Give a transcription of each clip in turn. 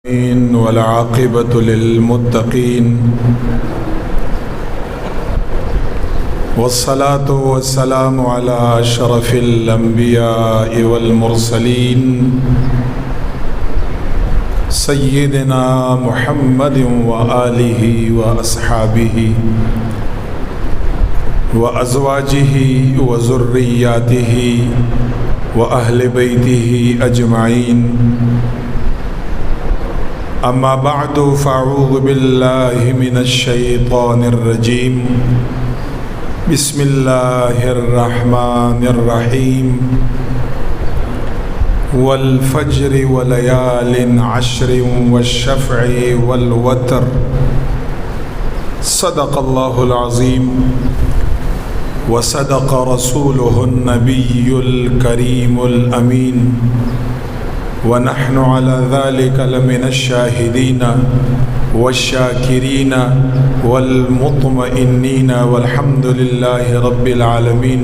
वल्आक़िबतु लिल्मुत्तक़ीन वस्सलातु वस्सलामु अला अशरफिल अंबियाइ वल मुरसलीन सय्यिदिना मुहम्मदिन व आलिहि व अस्हाबिहि व अज़वाजिहि व ज़ुर्रिय्यातिहि व अहले बैतिहि अजमाइन। अम्मा बअदु फ़अऊज़ु बिल्लाहि मिनश शैतानिर रजीम। बिस्मिल्लाहिर रहमानिर रहीम। वल फ़ज्रि व लयालिन अश्रिन वश्शफ़इ वल वतर। सदक़ल्लाहुल अज़ीम व सदक़ रसूलुहुन नबियुल करीमुल अमीन व नहनु अला ज़ालिका लमिनश शाहिदीन वश्शाकिरीन वल मुत्मइन्नीन वल्हम्दुलिल्लाहि रब्बिल आलमीन।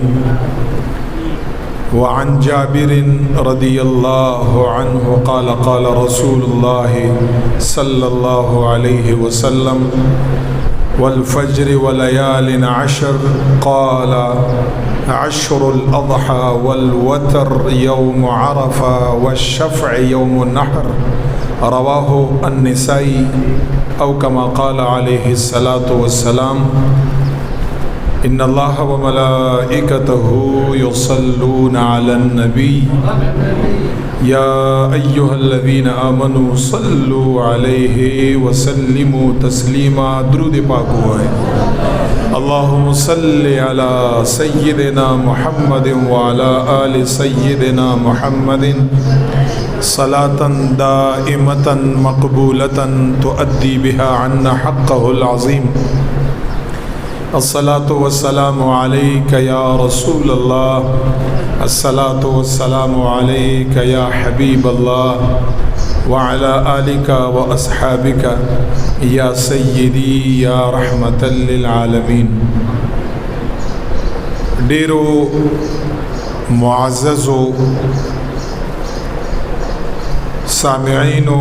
व अन जाबिरिन रदियल्लाहु अन्हु क़ाल क़ाल रसूलुल्लाहि सल्लल्लाहु अलैहि वसल्लम वल फ़ज्रि व लयालिन अश्र क़ाल अश्रुल अज़हा वल वतर यौम अरफ़ा वश्शफ़अ यौमुन नहर। रवाहु अन्निसाई औ कमा क़ाल अलैहिस्सलातु वस्सलाम। इन्नल्लाह व मलाइकतहु युसल्लूना अलन नबी या अय्युहल्लज़ीना आमनू सल्लु अलैहि व सल्लिमू तस्लीमा। दुरूद पाक हुआ है। अल्लाहुम्मा सल्लि अला सय्यिदिना मुहम्मदिन व अला आलि सय्यिदिना मुहम्मदिन सलातन दाइमतन मक़बूलतन तुअद्दी बिहा अन्ना हक़्क़हुल अज़ीम। अस्सलातु वस्सलामु अलैका या रसूलल्लाह। अस्सलातु वस्सलामु अलैका या हबीबल्लाह व अला आलिका व अस्हाबिका या सय्यदी या रहमतल लिल आलमीन। डेरो मुअज़्ज़ज़ो सामिईनो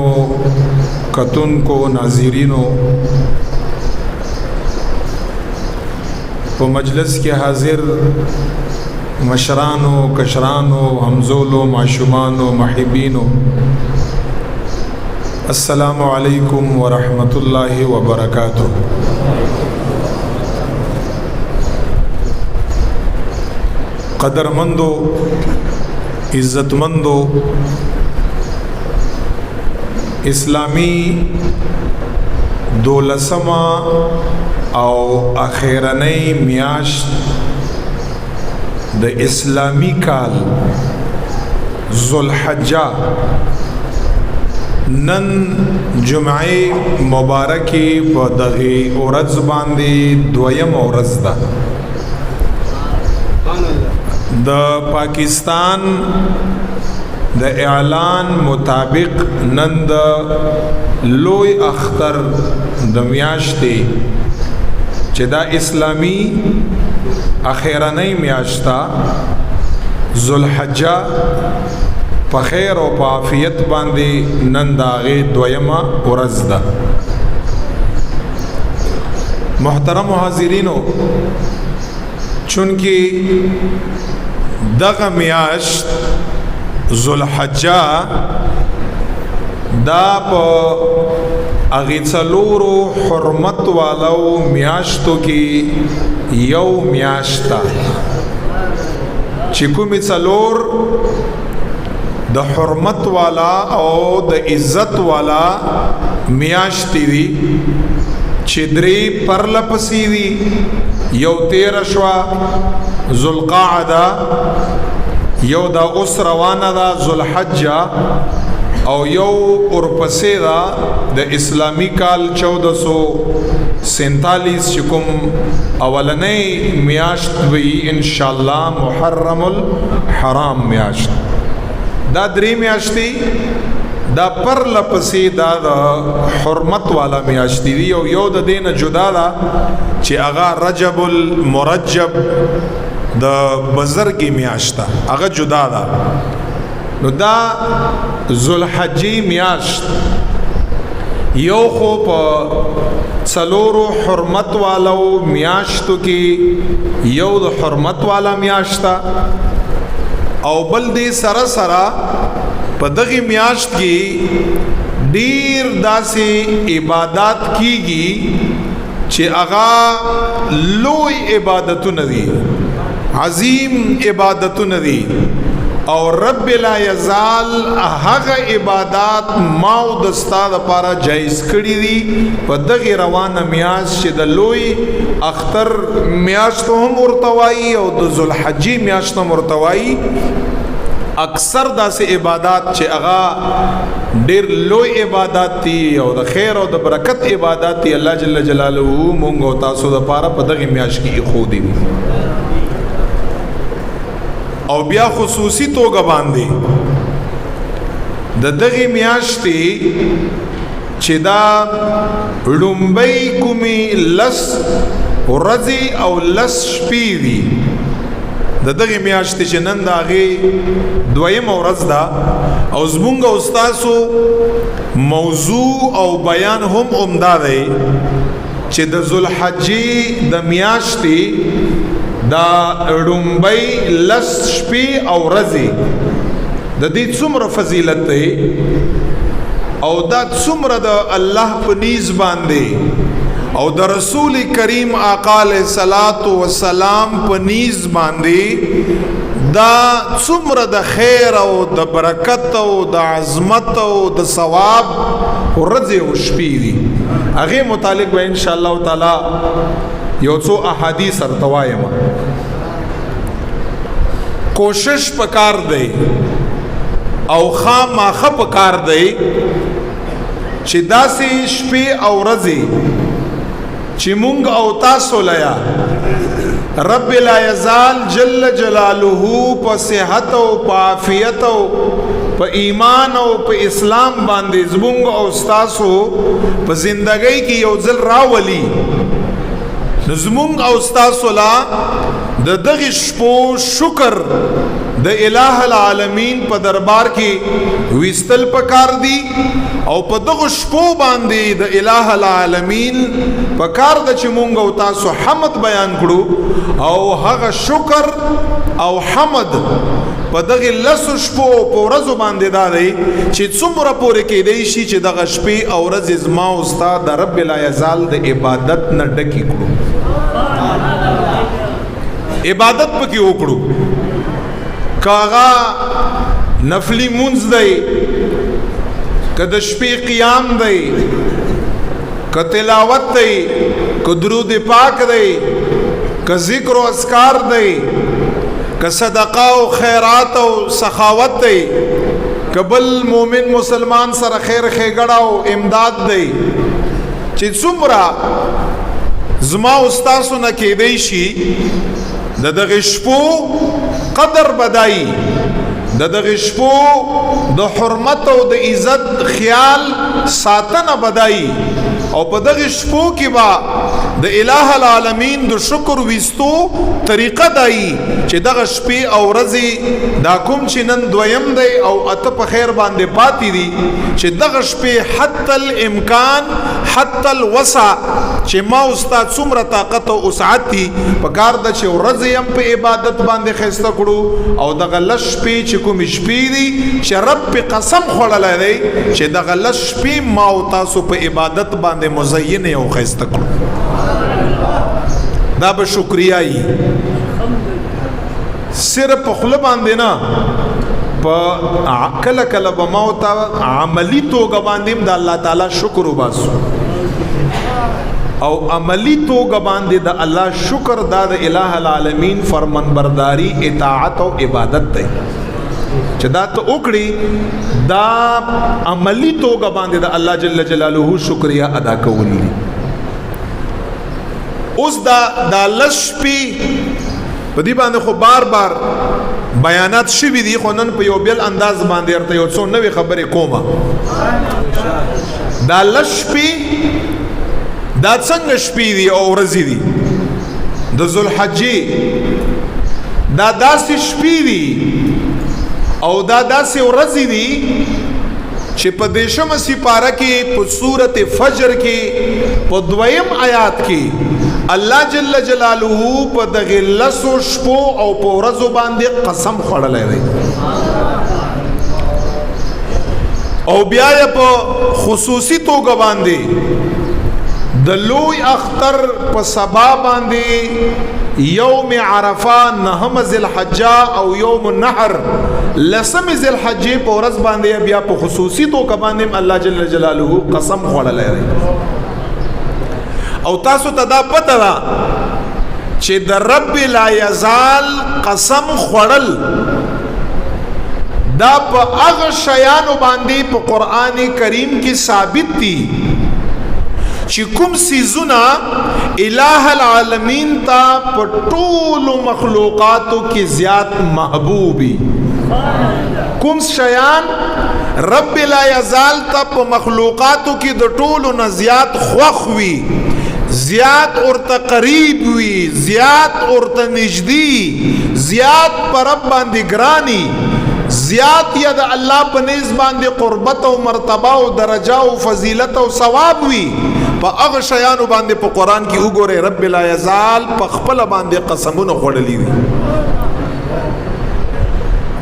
कतुन को नाज़रीनो तो मजलिस के हाजिर मशरानो कशरानो हमजोलो माशुमानो महबीनो अस्सलामु अलैकुम व रहमतुल्लाहि व बरकातुहू। क़दरमंदो इज़्ज़तमंदो इस्लामी दोलसमा और आखिरनई मियाश्त द इस्लामी काल ज़ुल्हज्जा नन जुमाए मुबारकी बदगी औरज़ बांदे द्वयम औरज़ द पाकिस्तान द ऐलान मुताबिक नंद लोई अख्तर द मियाश्ते चदा इस्लामी आखिरनई मियाश्ता ज़ुल्हज्जा पखैर और पाफियत बांदे नंदागे द्वयमा औरज़दा। मोहतरम हाज़िरीनो, चूँकि दग मियाश्त ज़ुल्हज्जा दाप अगिचलूरो हुर्मत वालो मियाश्तों की यौ मियाश्ता चिकुमी चलोर द हुर्मत वाला और द इज़्ज़त वाला मियाश्ती दी चिद्री परलपसी दी यौ तेरशवा ज़ुल्क़ाअदा यौ दा उस रवाना दा ज़ुल्हज्जा और यौ उर्पसे दा द इस्लामी काल 1447 चिकुम अवलने मियाश्त वही इंशाअल्लाह मुहर्रमुल हराम मियाश्त दा द्री मियाश्ती दा पर लपसी दा हुर्मत वाला मियाश्ती दी और यौ द दिन जुदा दा चे अगा रजबुल मुरज्जब द बज़र्गी मियाश्ता अगा जुदा दा नो दा ज़ुल्हज्जी मियाश्त یو خو په څلورو حرمت والو میاشتو کې یو د حرمت والا میاشت او بل دې سره په دغه میاشت کې ډیر داسې عبادت کیږي چې هغه لوی عبادتونه دي عظیم عبادتونه دي او رب لا یزال هغه عبادت ما او د استاد لپاره جایز کړی دي په دغه روانه میاشت چې د لوی اختر میاشت هم ورتوي او د ذوالحجې میاشت هم ورتوي اکثر داسې عبادت چې هغه ډېر لوی عبادت دي او د خیر او د برکت عبادت دي الله جل جلاله مونږ او تاسو د پاره په دغه میاشت کې خو دي او بیا خصوصي توګه باندې د دغه میاشتې چې دا لومبۍ کومي لس ورځې او لس شپې دي د دغه میاشتې چې نن د هغې دویمه ورځ ده او زمونږ او ستاسو موضوع او بیان هم عمده دی چې د ذوالحجې د میاشتې دا لومبۍ لس شپې او ورځې د دې څومره فضیلت دی او دا څومره د الله په نیز باندې او د رسول کریم آقا علیہ الصلوۃ والسلام په نیز باندې دا څومره د خیر او د برکت او د عظمت او د ثواب ورځې او شپې دي هغه متعلق به ان شاء الله تعالی یو څو احادیث ارتوایم کوشش پکار دی او خامخه پکار دی چې داسې شپې او ورځې چې مونږ او تاسو لیا رب لا یزال جل جلاله په صحت او په عافیت او په ایمان او په اسلام باندې زمونږ او تاسو په زندګۍ کې یو ځل راولي زمونږ او تاسو لا د دغه شپو شکر د الٰه العالمین په دربار کې وستل پکار دی او په دغه شپو باندې د الٰه العالمین پکار د چې مونږ او تاسو حمد بیان کړو او هغه شکر او حمد په دغه لس شپو په ورځو باندې دا دی چې څومره پورې کېدی شي چې دغه شپې او ورځې زما او ستا د رب لا یزال د عبادت نه ډکې کړو عبادت پکې وکړو کاغا نفلی منز دی که د شپې قیام دی که تلاوت دی که درود پاک دی که ذکر و اذکار دی که صدقه و خیرات و سخاوت دی که بل مومن مسلمان سره خیر ښېګړه او امداد دی چې څومره زما او ستاسو نه کېدی شي د دغه شپو قدر بدای د دغه شپو د حرمت او د عزت خیال ساتنه بدای او په دغه شپو کې با د الٰه العالمین د شکر وستو طریقه دای چې دغه شپې او ورځې دا کوم چې نن دویم دی او اته په خیر باندې پاتې دي چې دغه شپې حتی الامکان حتی الوسع چې ما استاد څومره طاقت او وسعت دي په کار د چې ورځې هم په عبادت باندې خسته کړو او دغه لس شپې چې کوم شپې دي چې رب قسم خوړلای دی چې دغه لس شپې ما او تاسو په عبادت باندې مزین او خسته کړو دا به شکریا ای صرف په خله باندې نه په کله کله به ما او تا عملی توګه باندې د الله تعالی شکر وباسو او عملی توګه باندې د الله شکر د الٰه العالمین فرمانبرداری اطاعت او عبادت دی چې دا ته وکړي دا عملی توګه باندې د الله جل جلاله شکریا ادا کول دي اوس دا لس شپې په دې باندې خو بار بار بیانات شوي دي خو نن په یو بل انداز باندې ورته یو څو نوې خبرې کومه دا لس شپې دا څنګه شپې دي او ورځې دي د ذوالحجې دا داسې شپې دي او دا داسې ورځې دي چې د دغه شپې او ورځې د الٰه العالمین د شکر وستو طریقه دای چې مونږ او تاسو د رب لا یزال د عبادت نه ډکې کړو چې په دیشم سپاره کې په سورت فجر کې په دویم آیات کې الله جل جلاله په دغه لسو شپو او په ورځو باندې قسم خوړلی دی او بیا یې په خصوصي توګه باندې د لوی اختر په سبا باندې یوم عرفه نهم ذی الحجه او یوم النحر لسم ذی الحجه په ورځ باندې بیا په خصوصي توګه باندې الله جل جلاله قسم خوړلی دی او تاسو ته دا پته ده چې د رب لا یزال قسم خوړل دا په هغه شیانو باندې په قرآن کریم کې ثابت دي چې کوم سیزونه الہ العالمین تا په ټولو مخلوقاتو کې زیات محبوبي کوم شیان رب لا یزال تا په مخلوقاتو کې د ټولو نه زیات خوښ وي زیات ورته قریب وي زیات ورته نږدې زیات پر رب باندې ګرانی زیات یا د الله په نس باندې قربت او مرتبه او درجه او فضیلت او ثواب وي په هغه شیانو باندې په قران کې وګوره رب لا یزال په خپل باندې قسمونه خوړلي دي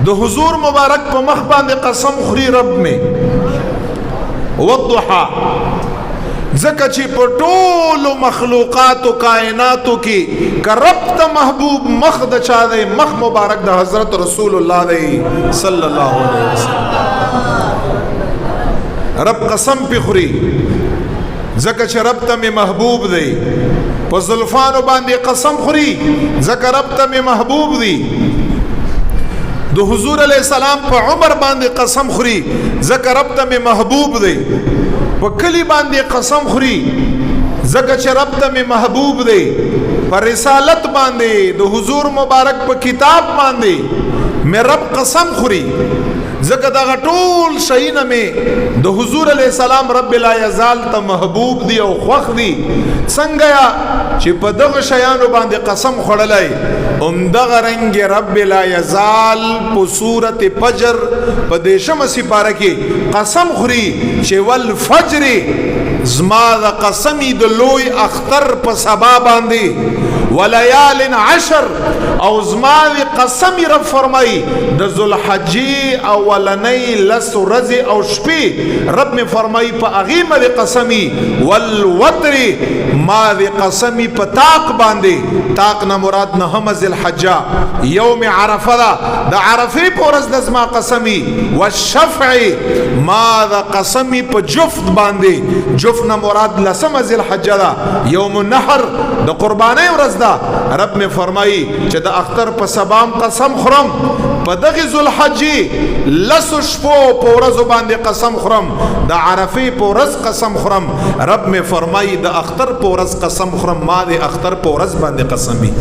د حضور مبارک په مخ باندې قسم خوري رب می والضحى ځکه چې په ټولو مخلوقاتو کائناتو کې که رب ته محبوب مخ د چا دی مخ مبارک د حضرت رسول الله دی صلی الله علیه وسلم رب قسم پی خوري ځکه چې رب ته می محبوب دی په زلفانو باندې قسم خوري ځکه رب ته می محبوب دی د حضور علیہ السلام په عمر باندې قسم خوري ځکه رب ته می محبوب دی په کلی باندې قسم خوري ځکه چې رب ته می محبوب دی په رسالت باندې د حضور مبارک په کتاب باندې می رب قسم خوري ځکه دا ټول شیونه می د حضور علیہ السلام رب لا یزال ته محبوب دی او خوښ دی څنګه چې په دغه شیانو باندې قسم خوړلای دغه رنگ رب لا یزال په سورت فجر په دیشم سپاره کې قسم خوري چې والفجر زما د قسمی د لوی اختر په سبا باندې وليال عشر او زما د قسمی رب فرمای د ذوالحجې اولنۍ لس ورځې او شپې رب می فرمای په هغې مې د قسمی والوتر ما د قسمی په طاق باندې طاق نه مراد نهم ذی الحجه یوم عرفه ده د عرفې په ورځ د زما قسمی والشفع ما د قسمی په جفت باندې جفت نه مراد لسم ذی الحجه ده یوم النحر د قربانی ورځ ده رب می فرمای چې د اختر په سبام قسم خورم په دغه ذوالحجې لس شپو په ورځو باندې قسم خورم د عرفې په ورځ قسم خورم رب می فرمای د اختر په ورځ قسم خورم ما د اختر په ورځ باندې قسمی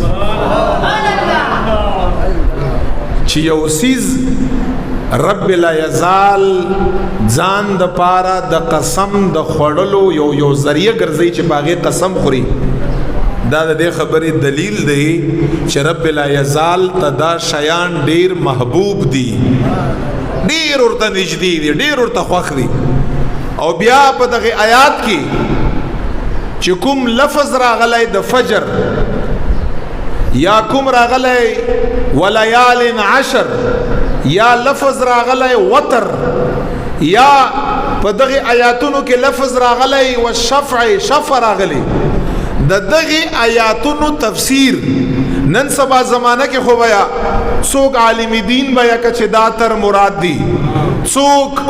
چې یو سیز رب لا یزال ځان د پاره د قسم د خوړلو یو ذریعہ ګرځي چې باغې قسم خوري دا د دې خبرې دلیل دی چې رب لا یزال ته دا شیان ډیر محبوب دي ډیر ورته نږدې دي ډیر ورته خوښ دي او بیا په دغه آیات کې چې کوم لفظ راغلی د فجر یا کوم راغلی ولیال عشر یا لفظ راغلی وتر یا په دغه آیاتونو کې لفظ راغلی والشفع شفع راغلی د دغه آیاتونو تفسیر نن سبا زمانہ کې خو بیا څوک عالم دین بیا چې دا تر مراد دی څوک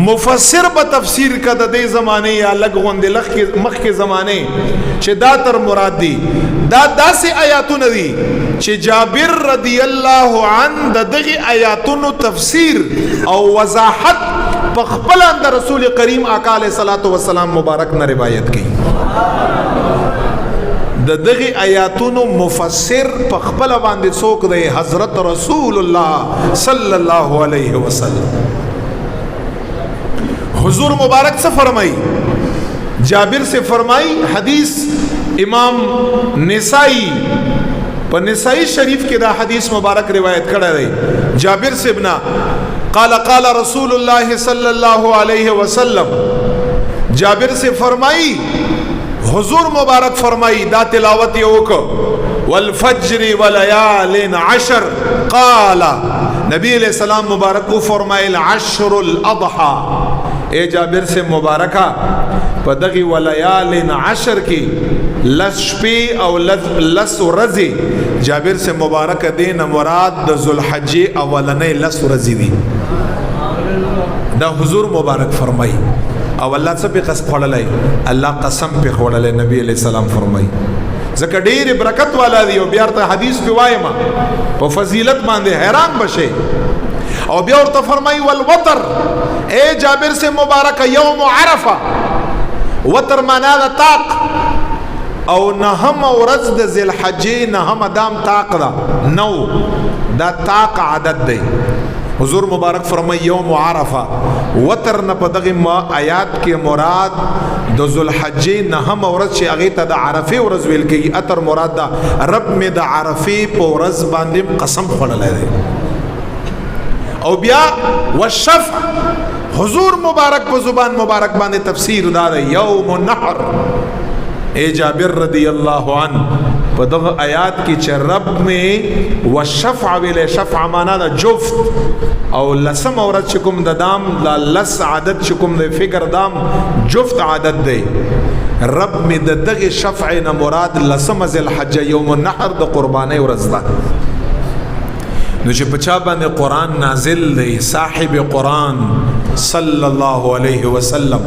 مفسر به تفسیر کده د زمانه یا لګ غوند لخ مخ کې زمانه چې دا تر مراد دی دا داسې آیاتونه دي چې جابر رضی الله عنه د دغه آیاتونو تفسیر او وضاحت په خپل د رسول کریم آقا علیه الصلاۃ والسلام مبارک نه روایت کړي د دغه آیاتونو مفسر په خپل باندې څوک دی حضرت رسول الله صلی الله علیه وسلم حضور مبارک سے فرمائی جابر سے فرمائی حدیث امام نسائی په نسائی شریف کې دا حدیث مبارک روایت کړی دی جابر سے ابن قال قال رسول اللہ صلی اللہ علیہ وسلم، جابر سے فرمائی حضور مبارک فرمائی دا تلاوت یوکو والفجر ولیال عشر، قال نبی علیہ السلام مبارک کو فرمائے العشر الاضحى، اے جابر سے مبارکہ پدغی ولیال عشر کی لس شپی او لس رزی، جابر سے مبارک دین مراد دا ذوالحجی اولنے لس رزی دی، دا حضور مبارک فرمائی. او الله څه په قسم خوړلای؟ الله قسم په خوړلای. نبی علیہ السلام فرمای زکه ډیر برکت والا دی. او بیا ته حدیث په وایم په فضیلت باندې حیران بشه. او بیا ورته فرمای والوتر، اے جابر سے مبارک یوم عرفه، وتر معنا دا طاق، او نهم ورځ د ذی الحجې نهم دام طاق دا نو دا طاق عدد دی. حضور مبارک فرمائی یوم عرفہ، وتر نه په دغه آیات کې مراد د ذوالحجې نهم ورځ چې هغې ته د عرفې ورځ ویل کېږي، اتر مراد ده رب مې د عرفې په ورځ باندې قسم خوړلی دی. او بیا والشفع، حضور مبارک په زبان مبارک باندې تفسیر دا دی یوم النحر. اے جابر رضی اللہ عنہ په دغه آیات کې چې رب میں والشفع ویلې، شفع معنا د جفت، او لسم ورځ چې کوم د دام لس عدد چې کوم د فکر دام جفت عدد دی. رب میں د دغه شفع نه مراد لسم ذی الحجه یوم النحر د قربانی ورځ ده. نو چې په چا باندې قرآن نازل دی، صاحب قرآن صلی الله علیه وسلم،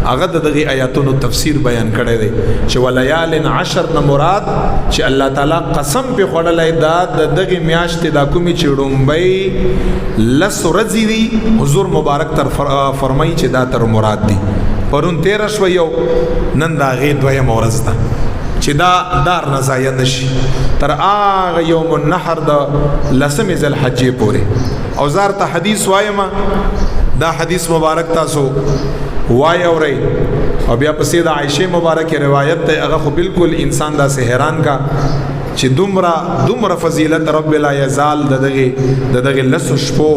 هغه د دغه آیاتونو تفسیر بیان کړی دی چې ولیال عشر نه مراد چې الله تعالی قسم په خوړلای دا د دغه میاشتې دا کومې چې ډومبۍ لس ورځې دي. حضور مبارک تر فرمایي چې دا تر مراد دي. پرون 13 شوه، یو نن د هغې دویمه ورځ ده چې دا دار نه ضایع نشي تر هغه یوم النحر د لسمې ذی الحجې پورې. او زار ته حدیث وایم، دا حدیث مبارک تاسو وای اورئ، او بیا پسې د عائشہ مبارک روایت ته هغه خو بالکل انسان دا سه حیران کا چې دومره فضیلت رب لا یزال د دغه لس شپو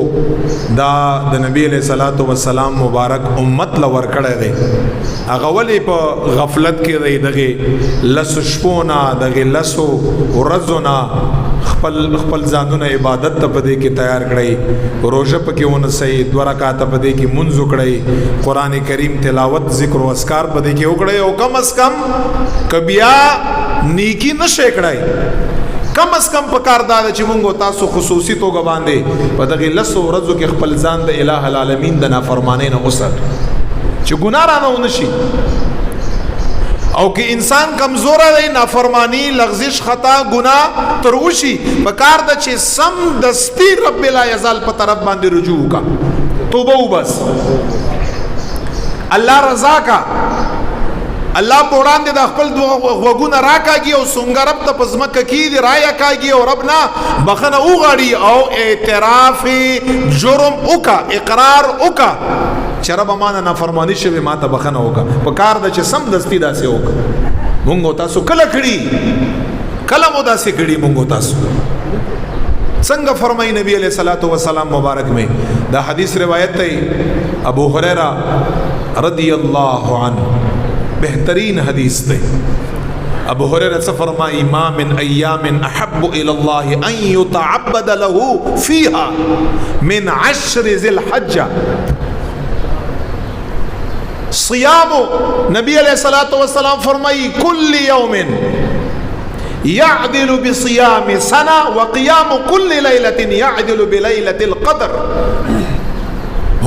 دا د نبی علیہ الصلوۃ والسلام مبارک امت لور کړی دی. هغه ولی په غفلت کې دی دغه لس شپو نه دغه لسو ورځو نه خپل ځانونه عبادت ته پدې کې تیار کړی، روزه پکې ونسئ، 2 رکعات پدې کې منځ وکړئ، قران کریم تلاوت ذکر او اذکار پدې کې وکړئ، او کم از کم کبیا نیکی نشه کړئ. کم از کم پکار دا چې مونږ تاسو خصوصي توګه باندې په دغه لسو ورځو کې خپل ځان د الٰه العالمین د نافرمانی نه وسات چې ګناه را نه ونشي. او که انسان کمزور دی، نافرمانی، لغزش، خطا، گناہ تروشی، پکار دا چې سم دستی رب لا یزال په طرف باندې رجوع کا، توبه بس الله رضا کا، الله په وړاندې د خپل غوږونه راکاږي او څنګه رب ته په ځمکه کېږدي رایا کاږي او رب نه بخنه وغواړي او اعتراف جرم وکا، اقرار وکا چې رب مانه نافرمانی شوی، ما ته بخنه وکا. په کار د چې سم دستی داسې وکا. مونږ تاسو کله کړي، کله مو داسې کړي مونږ تاسو. څنګه فرمایي نبی علیہ الصلوۃ والسلام مبارک میں دا حدیث روایت ہے ابو ہریرہ رضی اللہ عنہ، بہترین حدیث ہے. ابو ہریرہ سے فرمائی ما من ایام احب الی اللہ ان یتعبد له فیها من 10 ذی الحجہ. صیام نبی علیہ الصلوۃ والسلام فرمائی کل یوم یعدل بصیام سنہ وقیام کل لیلۃ یعدل بلیلۃ القدر.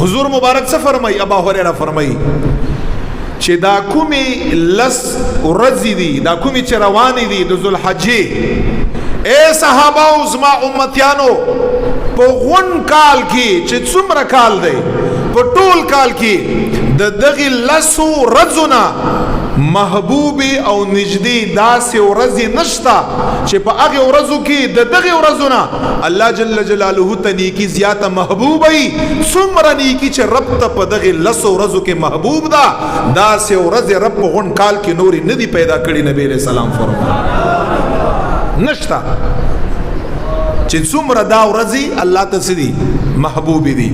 حضور مبارک سے فرمائی، ابا ہریرہ فرمائی چې دا کومې لس ورځې دي، دا کومې چې روانې دي د ذوالحجې، اے صحابه او زما امتیانو، په غون کال کې چې څومره کال دی، په ټول کال کې د دغه لسو ورځونه محبوبي او نږدې داسې ورځې نشته چې په هغه ورځو کې د دغه ورځونه الله جل جلاله ته نیکی زیاته محبوب وي. څومره نیکی چې رب ته په دغه لسو ورځو کې محبوب ده، داسې ورځې رب په غون کال کې نورې نه دي پیدا کړي. نبی علیہ السلام فرمایي نشته چې څومره دا ورځې الله ته سدي محبوب دي.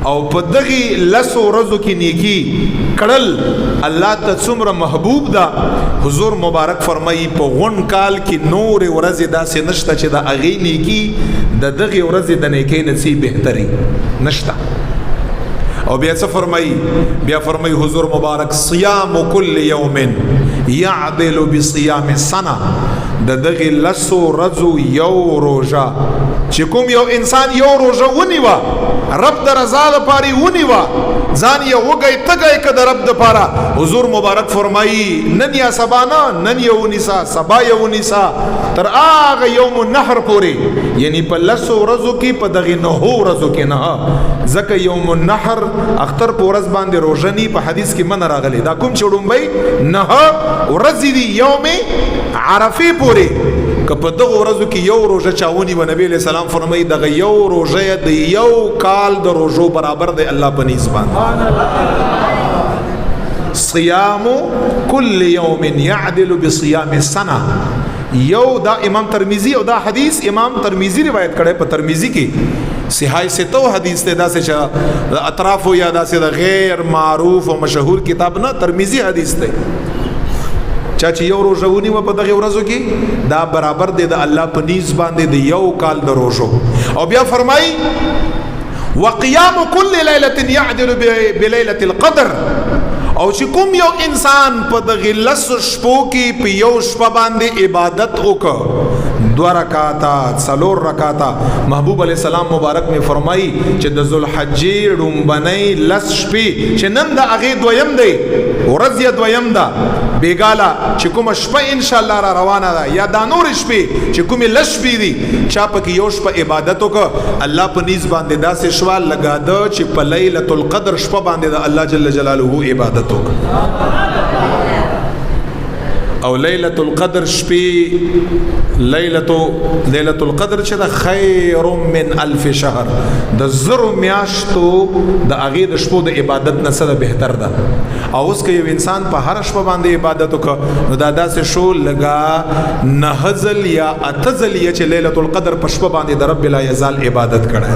او په دغه لسو ورځو کې نیکی کړل الله ته څومره محبوب ده. حضور مبارک فرمایي په غون کال کې نور ورځې داسې نشته چې د هغې نیکی د دغه ورځې د نیکی نصیب بهتري نشته. او بیا څه فرمایي؟ بیا فرمایي حضور مبارک صیام کل یوم یعدل بصیام سنه. د دغه لسو ورځو یو روژه چې کوم یو انسان یو روژه ونیوه رب د رضا لپاره ونیوه ځان یې وږی تږی که د رب دپاره حضور مبارک فرمایي نن یا سبا نه نن یې ونیسه سبا یې ونیسه تر هغه یوم النحر پورې یعنی په لسو ورځو کې په دغې نهو ورځو کې نه ځکه یوم النحر اختر په ورځ باندې روژه نی په حدیث کې منع راغلی دا کوم چې ډومبی نه ورځې دي یوم عرفې پورې که په دغه ورځو کې یو روژه چاونی و نبی علیہ السلام فرمایي دغه یو روژه د یو کال د روژو برابر دی الله په نسبت باندې. صیام کل یوم یعدل بصیام السنه. یو دا امام ترمذی او دا حدیث امام ترمذی روایت کړي په ترمذی کې صحیح ستو حدیث ته دا چې اطراف یا دا چې غیر معروف او مشهور کتاب نه ترمذی حدیث ته چا چې یو روژه ونیوه په دغه ورځو کې دا برابر دی د الله په نیز باندې د یو کال د روژو. او بیا فرمایي وقیام کل لیلة یعدل بلیلة القدر. او چې کوم یو انسان په دغه لسو شپو کې په یو شپه باندې عبادت وکړ 2 رکعاتا 4 رکعاتا محبوب علیہ السلام مبارک میں فرمائی چې د ذوالحجې ډومبنۍ لس شپې چې نن د هغې دویم دی ورځ یې دویم ده بیګاله چې کومه شپه انشاءالله را روانه ده یا دا نور شپې چې کومې لس شپې دي چا پکې یو شپه عبادت وکړه الله په نیز باندې داسې شوه لګاده چې په لیلة القدر شپه باندې د الله جل جلاله عبادت وکړه. او لیلة القدر شپې لیلة القدر چې ده خیر من الف شهر د زرو میاشتو د هغې د شپو د عبادت نه څه ده بهتر ده. او اوس که یو انسان په هره شپه باندې عبادت وکړه نو دا داسې شو لږه 9 ځل یا 8 ځل یې چې لیلة القدر په شپه باندې د رب لا یزال عبادت کړی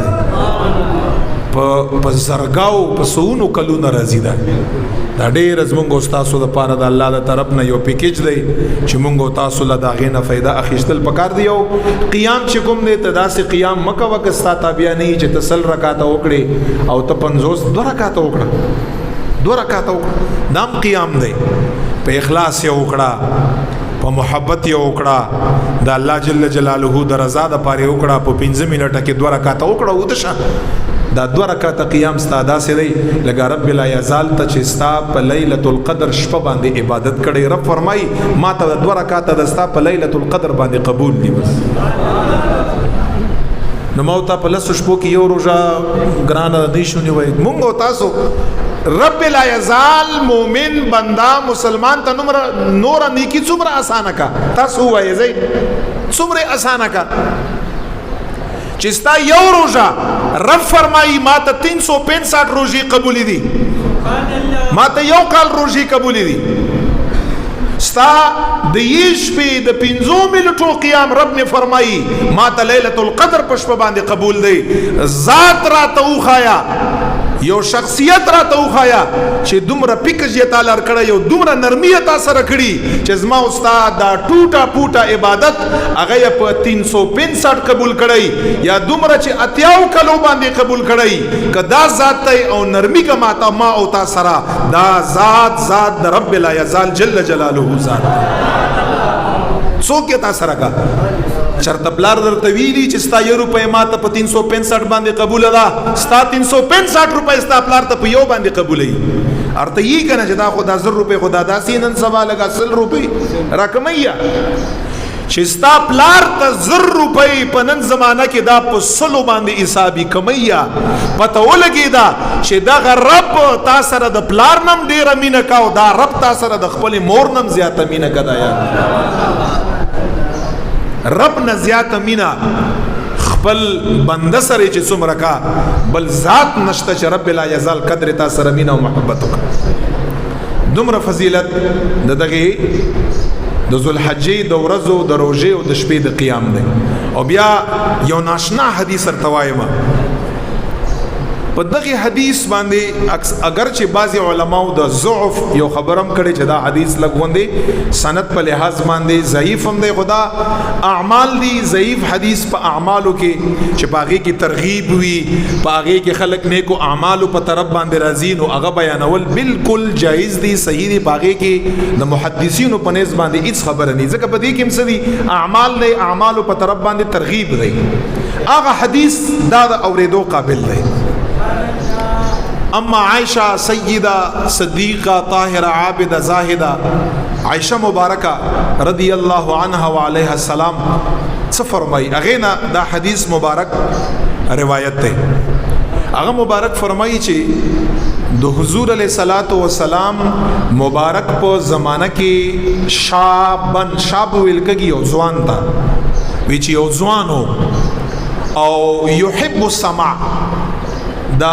په زرګاو په سونو کلونه راځي دا ډېر زمونږ ستاسو دپاره د الله د طرف نه یو پیکیج دی چې مونږ تاسو له د هغې نه فایده اخیستل پکار دی. یو قیام چې کوم دی ته داسې قیام مه کوه که ستا تابعه نه وي چې ته 100 رکعاته وکړې او ته 2 رکعاته وکړه 2 رکعاته وکړه دا هم قیام دی. په اخلاص یې وکړه په محبت یې وکړه د الله جل جلاله د رضا دپاره یې وکړه په 15 منټه کې 2 رکعاته وکړه ودشه دا 2 رکعاته قیام ستا داسې دی لکه رب لا یزال ته چې ستا په لیلة القدر شپه باندې عبادت کړی. رب فرمایي ما ته د 2 رکعاته د ستا په لیلة القدر باندې قبول دي بس. نو ما ته په لسو شپو کې یو روژه ګرانه نه شو نیوی مونږ او تاسو رب لا یزال مومن بنده مسلمان ته نور نیکی څومره اسانه کا تاسو وایي زی څومره اسانه کا چې ستا یو روژه رب فرمایي ما ته 365 روژې قبولی دي ما ته یو کال روژې قبولی دي ستا د یې شپې د 15 منټو قیام رب می فرمایي ما ته لیلة القدر په شپه باندې قبول دی. ذات راته وښایه یو شخصیت راته وښایه چې دومره پیکج یې تعالی کړی یو دومره نرمي یې تا سره کړي چې زما استاد دا ټوټه پوټه عبادت هغه یې په 365 قبول کړی یا دومره چې 80 کلو باندې قبول کړی که دا ذات دی او نرمي که ما او تا سره دا ذات د رب لا یزال جل جلاله ذات څوک یې تا سره کا چرته پلار درته ویلي چې ستا 1 روپۍ ما ته په 365 باندې قبوله ده ستا 365 روپۍ ستا پلار ته په یو باندې قبولوي ارته یې که نه چې دا خو دا 100 روپۍ خو دا داسې نن سبا لږه 100 روپۍ راکمویه چې ستا پلار ته 100 روپۍ په نن زمانه کې دا په 100 باندې حسابي کمویه پته ولګېده چې دغه رب تا سره د پلار نم ډېره مینه کا او دا رب تا سره د خپلې مور نم زیاته مینه که دا یا رب نه زیاته مینا خپل بنده سره چې څومره کا بل ذات نشته چې رب لا یزال قدر تا سره مینا او محبت وکړه. دومره فضیلت د دغه د ذوالحجې د ورځو د روژې او د شپې د قیام دی. او بیا یو ناشنا حدیث ورته وایم په دغه حدیث باندې اگر چې بعضی علماو د ضعف یو خبرم کړي چې دا حدیث لګوندې سند په لحاظ باندې ضعیف هم دی، خدا اعمال دی ضعیف حدیث په اعمالو کې چې باغې کې ترغیب وي، باغې کې خلق نیکو اعمالو په طرف باندې راځي، نو هغه بیانول بالکل جایز دی، صحیح دی، باغې کې د محدثینو په نسبت باندې هیڅ خبره نه، ځکه په دې کې هم څه دي اعمال دی، اعمالو په طرف باندې ترغیب دی، هغه حدیث دا د اوریدو قابل دی. اما عائشہ سیدہ صدیقہ طاہرہ عابدہ زاہدہ عائشہ مبارکہ رضی اللہ عنہ وعلیہ السلام څه فرمائی؟ اغینا دا حدیث مبارک روایت تے اغا مبارک فرمائی چې د حضور علیہ الصلوۃ والسلام مبارک په زمانہ کې شاب ویلکگی او ځوان تا وی چې یو ځوان او یحب السماع، دا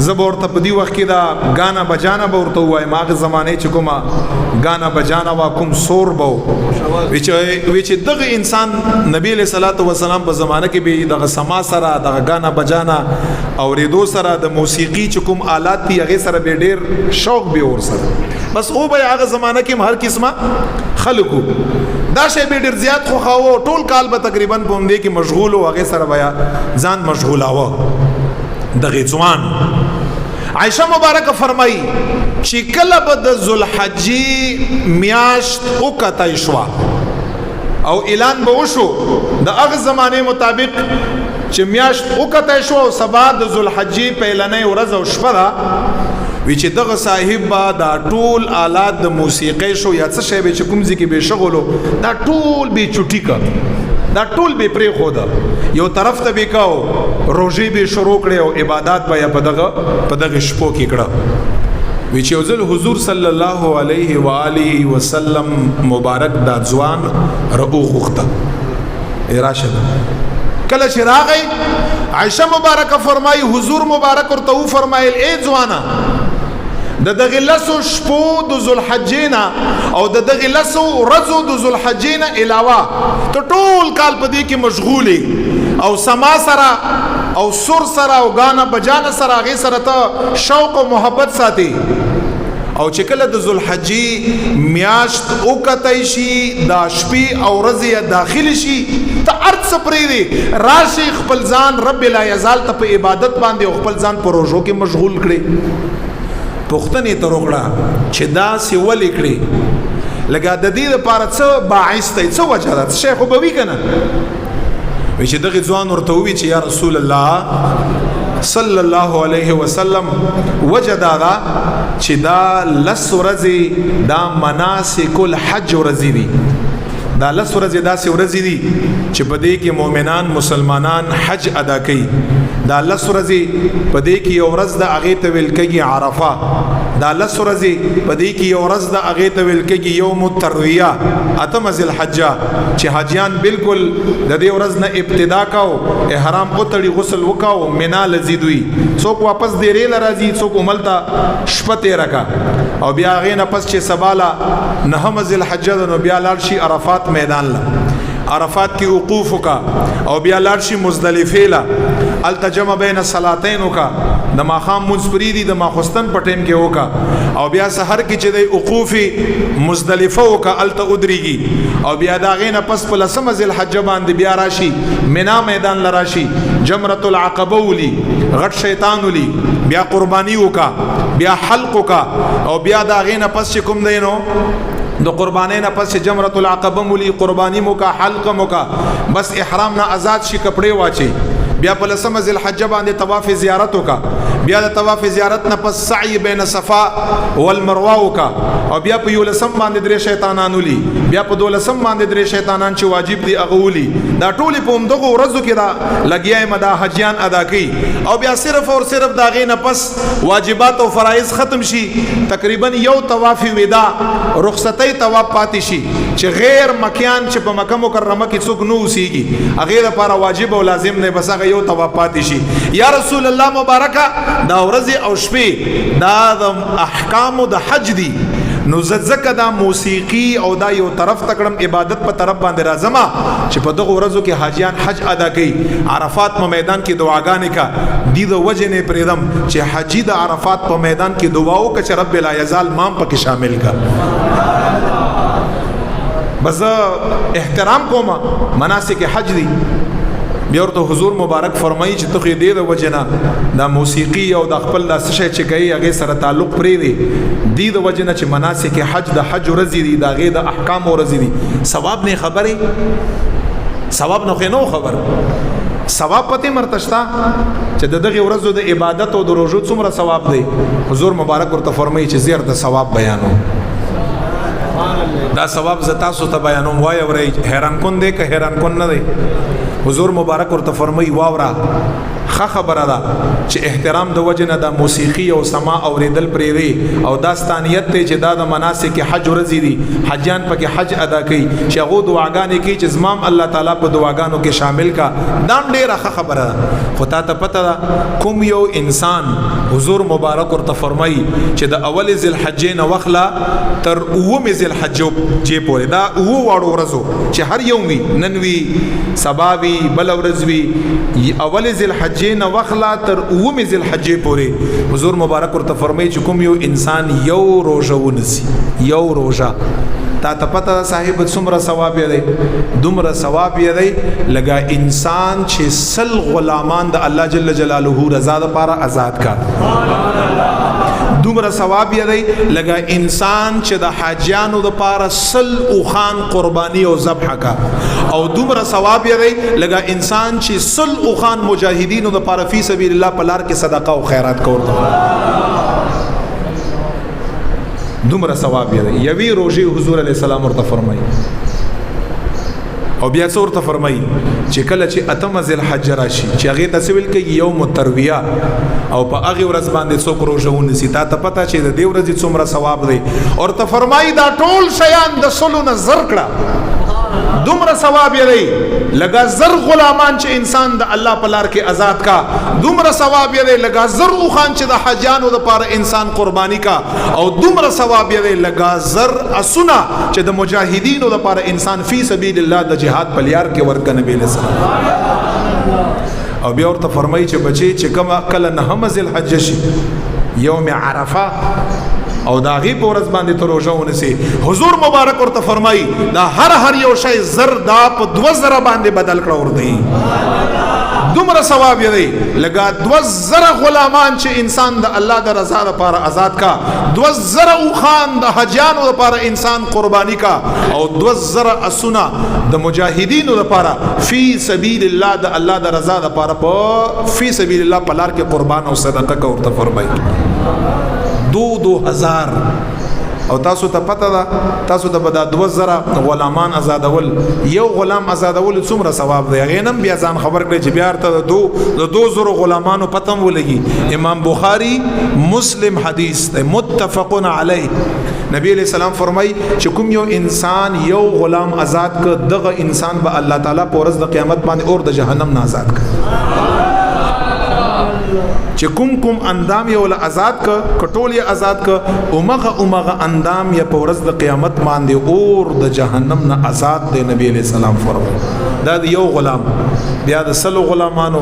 زبور ته په دی وخت کې دا غانا بجانا به ورته وای، ماغه زمانه چې کومه غانا بجانا وا کوم سور بو وی چې دغه انسان نبی له صلوات و سلام په زمانه کې به دغه سما سره دغه غانا بجانا او ریدو سره د موسیقي چې کوم آلات دي هغه سره به ډیر شوق به ور سره، بس او به هغه زمانه کې هر قسمه خلقو دا شی به ډیر زیات خو خاو، ټول کال به تقریبا په دې کې مشغول او هغه سره بیا ځان مشغولاوه. دغه ځوان عائشہ مبارکه فرمایي چې کله به د ذوالحجې میاشت وکتای شو او اعلان به وشو د هغه زمانه مطابق چې میاشت وکتای شو او سبا د ذوالحجې په اعلانې ورځ او شپه ده، وی چې دغه صاحب با دا ټول آلات د موسیقي شو یا څه شی به چې کوم ځکه به شغلو دا ټول به چټی کا، دا ټول به پرې خو ده یو طرف ته به کاو، روزي به شروع کړي او عبادت به په دغه شپو کې کړه. وی چې وزل حضور صلی الله علیه و آله وسلم مبارک دا ځوان رؤوخ وخته راشد کله چې راغی عائشہ مبارکه فرمایي حضور مبارک ورته فرمایل اے ځوانا د دغه لسو شپو د ذوالحجینا او د دغه لسو ورځو د ذوالحجینا علاوه ته ټول کال په دې کې مشغولې او سما سره او سر سره او غانا بجانا سره هغه سره ته شوق او محبت ساتي، او چې کله د ذوالحجې میاشت او کتای شي دا شپې او ورځې داخلي شي ته ارڅ پرې دی راشي خپل ځان رب لا یزال ته په عبادت باندې او خپل ځان په روزو کې مشغول کړي. پختنې ته روکړه چې دا سی ولې کړي لکه د دې لپاره څه باعث دی، څه وجه ده، شیخ وبوي کنه وی چې دغه ځوان ورته وی چې یا رسول الله صلی الله علیه وسلم وجدا دا چې دا لس ورځې دا مناسک الحج ورځې دي، دا لس ورځې دا سی ورځې دي چې په دې کې مؤمنان مسلمانان حج ادا کوي، دا لس ورځې په دې کې یو ورځ د هغې ته ویل کېږي عرفه، دا لس ورځې په دې کې یو ورځ د هغې ته ویل کېږي یوم الترویه، اتمه ذوالحجه چې حاجیان بالکل د دې ورځ نه ابتدا کاو، احرام وتړي، غسل وکاو، مینا لذید وي، څوک واپس دیرې لراځي، څوک عملته شپه تیره کا او بیا هغې نه پس چې سباله نهمه ذوالحجه ده نو بیا لاړ شي عرفات میدان له، عرفات کی وقوف کا او بیا لارشی مزدلفه لا التجمع بین صلاتین کا د ماخام منځپری د ماخستن پټیم کې وکا او بیا سحر کې چې د وقوف مزدلفه وکا الت ادریږي او بیا دا غینه پس په لسمه ذل حج باندې بیا راشي مینا میدان لراشي جمرۃ العقبه ولي غټ شیطان ولي بیا قربانی وکا بیا حلق وکا او بیا دا غینه پس کوم دینو دو قربانی نه پس جمرۃ العقبه مولي قربانی موکا حلق موکا بس احرام نه آزاد شي کپڑے واچي بیا په لسمه ذل حج باندې طواف زیارت وکا بیا د طواف زیارت نه پس سعی بین صفا والمروه وکا او بیا په یو لسم باندې درې شیطانان ولي بیا په دولسم باندې درې شیطانان چې واجب دي اغولي دا ټولي په همدغه ورځو کې دا لګیای مدا حجیان ادا کوي او بیا صرف اور صرف دا غي نه پس واجبات او فرایض ختم شي تقریبا یو طواف ودا رخصتي طواف پاتې شي چې غیر مکان چې په مکه مکرمه کې څوک نو اوسېږي هغه لپاره واجب او لازم نه بس یو طواف پاتې شي یا رسول الله مبارکه دا ورځ او شپې دا د احکام د حج دي نو زکه دا موسیقي او دا یو طرف تکړم عبادت په طرف باندې راځم چې په دغه ورځو کې حاجیان حج ادا کوي عرفات په میدان کې دعاګانې کا دي د وجه نه پریدم چې حجی د عرفات په میدان کې دعاو کا چې رب لا یزال مام پکې شامل کا بس احترام کوما مناسک حج دی بیا ورته حضور مبارک فرمایي چې ته دې د وجنه دا موسیقي او د خپل لاس شي چې کوي هغه سره تعلق پرې دی د وجنه چې مناسک حج د حج ورځې دي دا غي د احکام ورځې دي ثواب نه خبره ثواب نه خبر ثواب پته مرتشتا چې دغه ورځو د عبادت او د روزو څومره ثواب دی حضور مبارک ورته فرمایي چې زیات د ثواب بیانو دا ثواب زتا سو ته بیانوم وای اوري حیران کون دی که حیران کون نه دی حضور مبارک ورته فرمایي واورا خبره ده چې احترام د وجنه د موسیقي او سما اوریدل پرې دی او داستانیت ته چې دا د مناسک حج ورځي دي حجان پکې حج ادا کوي چې هغه دعاګانې کوي چې زمام الله تعالی په دعاګانو کې شامل کا دام ډیره خبره ده خو تا ته پته ده کوم یو انسان حضور مبارک ورته فرمایي چې د اول ذل حجین وخلا تر اوم ذل حج چې پورې دا او واړو ورځو چې هر یوم وي نن وي سبا وي بل ورځ وي اول ذل حج نه وخلا تر اوم ذل حج پورې حضور مبارک ورته فرمایي چې کوم یو انسان یو روزه ونسي یو روزه تا ته پته صاحب څومره ثواب یې دومره ثواب یې لګا انسان چې سل غلامان د الله جل جلاله رضا لپاره آزاد کا دومره ثواب یې لګا انسان چې د حاجیانو لپاره سل او خان قرباني او ذبح کا او دومره ثواب یې لګا انسان چې سل او خان مجاهدینو لپاره فی سبیل الله په لار کې صدقه او خیرات کوي دومره ثواب یې یوي روزي حضور علیه السلام ورته فرمایي او بیا څورته فرمایي چې کله چې اتم ذل حج راشي چې هغه تسویل کې یوم الترویه او په هغه ورځ باندې څوک روزه ونیسي تا ته پته چې د دې ورځې څومره ثواب دی او ته فرمایي دا ټول شیان د سلو نه زر کړه دومره ثواب یې لگا زر غلامان چې انسان د الله په لار کې آزاد کا دومره ثواب یې لگا زر او خان چې د حجانو د پاره انسان قرباني کا او دومره ثواب یې لگا زر اسنا چې د مجاهدینو د پاره انسان فی سبیل الله د جهاد په لار کې ورک نبی له سلام او بیا ورته فرمایي چې بچي چې کما کله نه هم ذل حج شي یوم عرفه او دا غي په ورځ باندې ته روزه ونیسي حضور مبارک ورته فرمایي دا هر یو شی زر دا په 2000 باندې بدل کړه ور دی دومره ثواب یې لگا 2000 غلامان چې انسان د الله د رضا لپاره آزاد کا 2000 او خان د حجانو لپاره انسان قرباني کا او 2000 اسنا د مجاهدینو لپاره فی سبیل الله د الله د رضا لپاره په فی سبیل الله په لار کې قربان او صدقه کا ورته فرمایي 2000 او تاسو ته پته ده تاسو ته بدا 2000 غلامان آزادول یو غلام آزادول څومره ثواب دی غینم بیا ځان خبر کړی چې بیا ته د 2000 غلامانو پتم ولګي امام بخاری مسلم حدیث متفقون علی نبی علیہ السلام فرمای چې کوم یو انسان یو غلام آزاد ک دغه انسان به الله تعالی په ورځ د قیامت باندې اور د جهنم نه آزاد ک چې کوم اندام یو له آزاد ک کټول یې آزاد ک اومغه اندام یې په ورځ د قیامت باندې اور د جهنم نه آزاد دی نبی علیہ السلام فرمایي دا یو غلام بیا د سلو غلامانو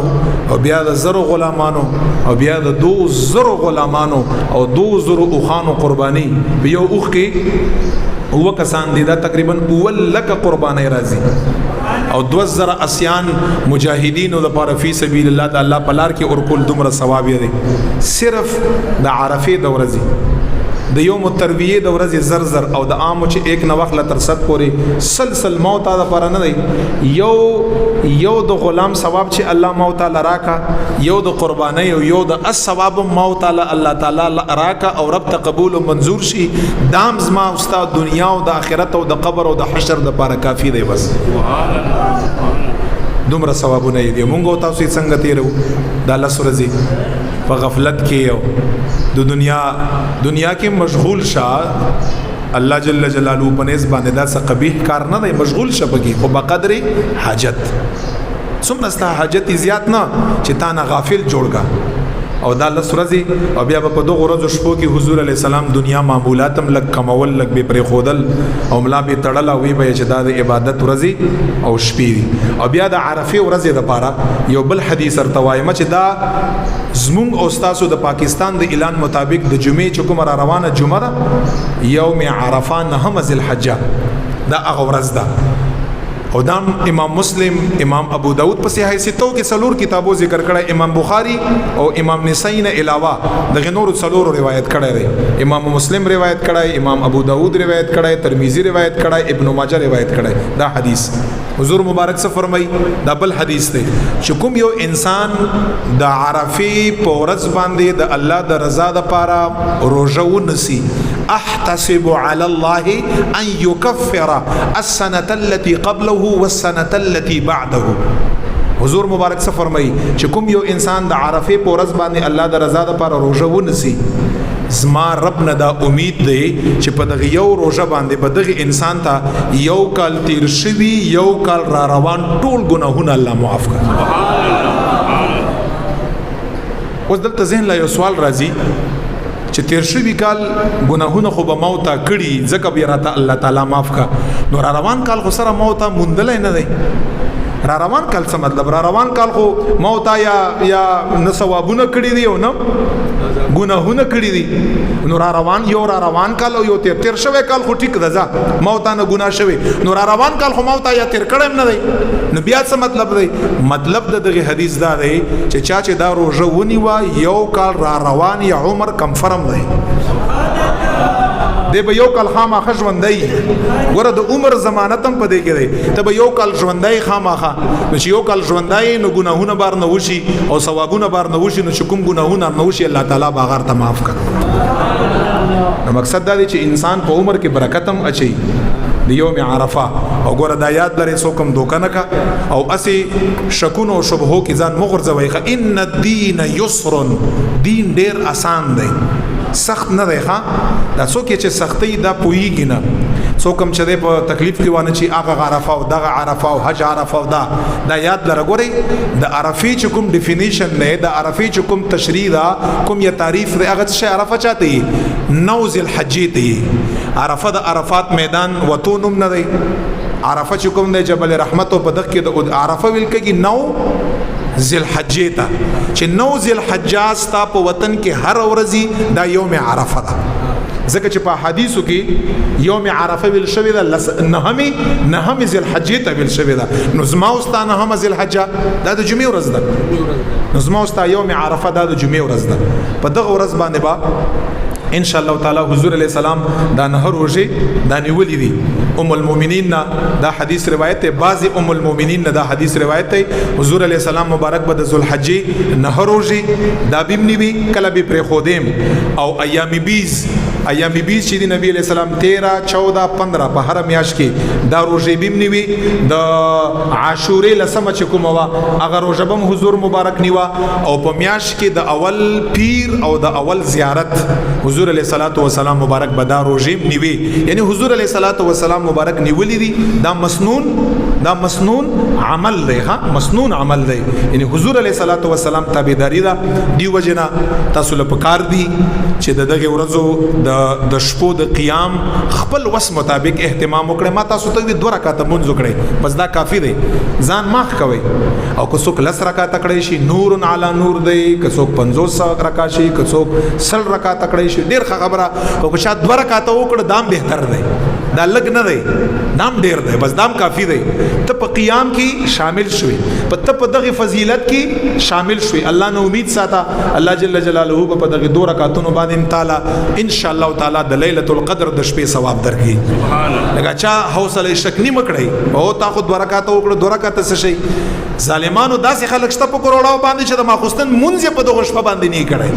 او بیا د زرو غلامانو او بیا د 2000 غلامانو او 2000 اوخانو قرباني یو اوخ کې هو کسان دي دا تقریبا اول قرباني راځي او 2000 اسیان مجاهدینو د پاره فی سبیل الله د الله په لار کې اور کول دومره ثواب دی صرف د عرفه د ورځې د یوم الترویه د ورځې زر او د عام چې ایک نو وخت تر صد پورې سلسل موت د پاره نه دی یو د غلام ثواب چې الله موت تعالی راکا یو د قربانی او یو د ثواب موت تعالی الله تعالی راکا او رب ته قبول او منظور شي دام زما استاد دنیا او د آخرت او د قبر او د حشر د پاره کافی دی بس دومره ثوابونه دي مونږ تاسو څنګه تیرو د الله سورزي په غفلت کې یو د دنیا کې مشغول شه الله جل جلاله په نس باندې دا څه قبیح کار نه دی مشغول شه بګي خو بقدر حاجت څومره ستا حاجت زیات نه چې تا نه غافل جوړګا او دا لس ورځې او بیا په دغه ورځو شپو کې حضور علی السلام دنیا معمولات هم لګ کمول لګ به پرې خودل او ملا به تړل او وی به چې دا د عبادت ورځې او شپې دي. او بیا د عرفه ورځې لپاره یو بل حدیث ارته وایم چې دا زمونږ او تاسو د پاکستان د اعلان مطابق د جمعې چې کوم را روانه جمعه ده یوم عرفه 9 ذی الحجه دا هغه ورځ ده. او دا امام مسلم امام ابو داود په صحیح ستو کې څلور کتابو ذکر کړی، امام بخاری او امام نسائی نه علاوه د غنور څلور روایت کړی دی. امام مسلم روایت کړی، امام ابو داود روایت کړی، ترمذی روایت کړی، ابن ماجه روایت کړی. دا حدیث حضور مبارک سے فرمای دا بل حدیث دی چې کوم یو انسان د عرفه په ورځ باندې د الله د رضا لپاره روزه ونسی احتسب على الله ان يكفر السنه التي قبله والسنه التي بعده. حضور مبارک سے فرمای چې کوم یو انسان د عرفه په ورځ باندې الله د رضا لپاره روزه ونسی زما رب نه دا امید دی چې په دغه یو روزه باندې په دغه انسان ته یو کال تیر شوی یو کال را روان ټول ګناهونه الله معاف کړي. اوس دلته ذهن لا یو سوال راځي چې تیر شوی کال ګناهونه خو به موت کړي ځکه به راته الله تعالی معاف کا، نو را روان کال خو سره موت مندل نه دی. را روان کال څه مطلب؟ را روان کال خو موت یا نسوابونه کړي دی او نه ګناهونه کړي دي. نو را روان یو را روان کال او یو تیر شوی کال خو ټیک ده ځه موت نه ګناه شوی، نو را روان کال خو موت یا تیر کړم نه دی. نو بیا څه مطلب دی؟ مطلب د دغه حدیث دا دی چې چا چې دا روزه ونیوه یو کال را روان یا عمر کنفرم دی دی به یو کال خامخا ژوندی. ګوره د عمر ضمانت هم په دې کې دی، ته به یو کال ژوندی خامخا، نو چې یو کال ژوندی نو ګناهونه بار نه وشي او ثوابونه بار نه وشي، نو چې کوم ګناهونه نه وشي الله تعالی به هغه ته معاف کړي. نو مقصد دا دی چې انسان په عمر کې برکت هم اچي د یوم عرفه. او ګوره دا یاد لري څوک هم دوکه نه کا او اسی شکونو او شبهو کې ځان مغرضوي. ان الدین یسر، دین ډیر آسان دی سخت نه دی. دا څوک چې سختي دا پويږي نه، څوک هم چې په تکلیف کې وانه چې هغه عرفه او دغه عرفه او حج عرفه او دا یاد لره. ګوري د عرفه چې کوم ډیفینیشن نه، د عرفه چې کوم تشریح دا کوم یا تعریف دی، هغه څه عرفه چاته 9 ذی الحجه دی. عرفه د عرفات میدان وتونم نه دی. عرفه چې کوم دی جبل رحمت او په دغه کې د عرفه ویل کېږي 9 ذی الحجه ته، چې 9 ذی الحجه ستا په وطن کې هر ورځ دا یوم عرفه ده. ځکه چې په حدیثو کې یوم عرفه ویل شوی ده نهم ذی الحجه ته ویل شوی ده. نو زما اوستا نهم ذی الحجه دا د جمعې ورځ ده، نو زما اوستا یوم عرفه دا د جمعې ورځ ده. په دغه ورځ باندې با ان شاء الله تعالی حضور علیہ السلام دا نهر روزه دا نیولې دي. ام المؤمنین دا حدیث روایت ہے، بعض ام المؤمنین دا حدیث روایت ہے حضور علیہ السلام مبارک بد ذوالحجہ نهر روزه دا بیم نیوی کله به پر خودم او ایام بیز چې دی نبی علیہ السلام 13 14 15 په هر میاش کې دا روزه بیم نیوی. د عاشورې لسمه چې کومه وا هغه روزه بم حضور مبارک نیوا او په میاش کې د اول پیر او د اول زیارت حضور علیہ الصلوۃ والسلام مبارک بدا روزه نیوی. یعنی حضور علیہ الصلوۃ والسلام مبارک نیولې دي دا مسنون عمل دی. مسنون عمل دی، یعنی حضور علیہ الصلوۃ والسلام تابعداري دا دی وجنا تاسو له پکار دی چې دغه ورځو د شپو د قیام خپل وس مطابق اهتمام وکړي. ما تاسو ته 2 رکعات منځ وکړي بس دا کافی دی، ځان ماخ کوي. او که څوک 10 رکعات کړي شي نور علی نور دی، که څوک 50 رکعات شي، که څوک 100 رکعات کړي شي ډیر خبره. او که شاید 2 رکعات وکړه دام بهتر دی، دا لګ نه دی، دام ډیر دی، بس دام کافی دی. ته په قیام کې شامل شوي، په دغه فضیلت کې شامل شوي. الله نه امید ساته الله جل جلاله په دغه 2 رکعاتونو باندې تعالی ان شاء الله تعالی د ليله القدر د شپې ثواب درکړي. لکه چا حوصله شکنی مکړی او تا خو 2 رکعات وکړه 2 رکعات څه شي. ظالمانو داسې خلک شته په کروڑاو باندې چې د ماخوستن مونږ په دغه شپه باندې نه کړی.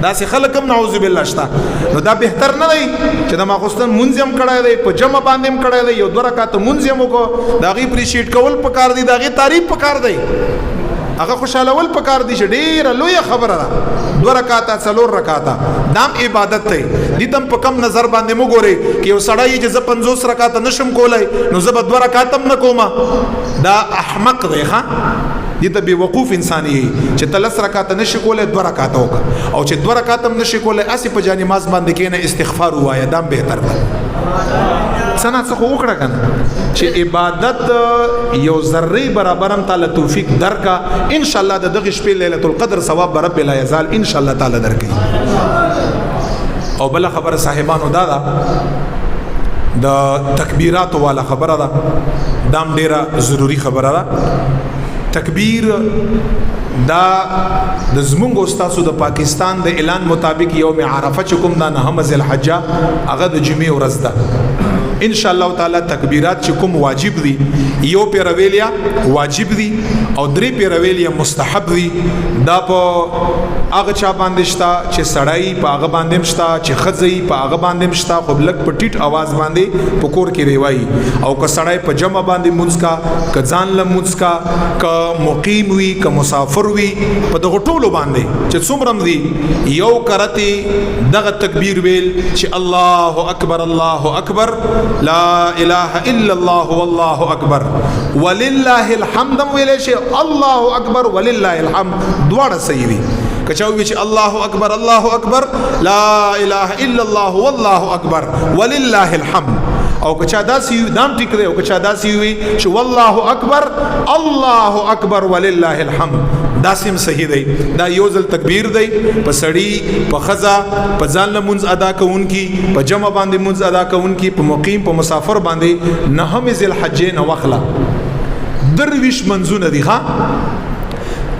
داسې خلک هم نعوذ بالله شته. نو دا بهتر نه دی چې د ماخوستن مونږ هم کړی دی، په جمع باندې هم کړی دی، یو 2 رکعات مونږ هم وکړو. دا غي اپریشیټ کول پکار دی، دا غي تعریف پکار دی، هغه خوشاله ول پکار دي. ډیره لوی خبره ده 2 رکعات 4 رکعات دام عبادت ته دي. تم په کم نظر باندې مو ګوري چې یو سړی چې 50 رکعات نشم کولای نو زه به 2 رکعات هم نه کوم. دا احمق دی. دې ته بې وقوف انسان یې چې ته 10 رکعات نشي کولای 2 رکعات وکړه او چې 2 رکعات هم نشي کولای اسی په جا نماز باندې کېنه استغفار ووایه دا بهتر ده څنګه څه وکړه کنه چې عبادت یو ذره برابر هم تعالی توفیق درکا ان شاء الله د دغه شپې ليله القدر ثواب رب لا یزال ان شاء الله تعالی درکې او بل خبر صاحبانو دا د تکبیرات والا خبره ده دام ډیره ضروری خبره ده تکبیر دا د زمونږ استادو د پاکستان د اعلان مطابق یوم عرفه چې کوم دا 9 ذی الحجه هغه د جمعې ورځ ده ان شاء الله تعالی تکبیرات چې کوم واجب دي یو پیرویلیا واجب دي او 3 پیرویلیا مستحب دي دا په هغه چا باندې شتا چې سړی په هغه باندې مشتا چې خزئی په هغه باندې مشتا خو بلک په ټیټ आवाज باندې پکور کې ریوای او که سړی په جمع باندې مونږ کا که ځان له مونږ کا که مقیم وي که مسافر وي په دغه ټولو باندې چې څومره دي یو کرته دغه تکبیر ویل چې الله اکبر الله اکبر لا اله الا الله والله اکبر ولله الحمد ویل شي الله اکبر ولله الحمد دواړه صحیح دي کچاوی چې الله اکبر لا اله الا الله والله اکبر ولله الحمد او کچا داسي دام ټیک دی او کچا داسي وي چې والله اکبر الله اکبر ولله الحمد داسم صحیح دی دا یو ځل تکبیر دی په سړی په خزا په ځان له منځ ادا کوونکی په جمع باندې منځ ادا کوونکی په مقیم په مسافر باندې 9 ذی الحجه نو وخلا درویش منځونه دی ها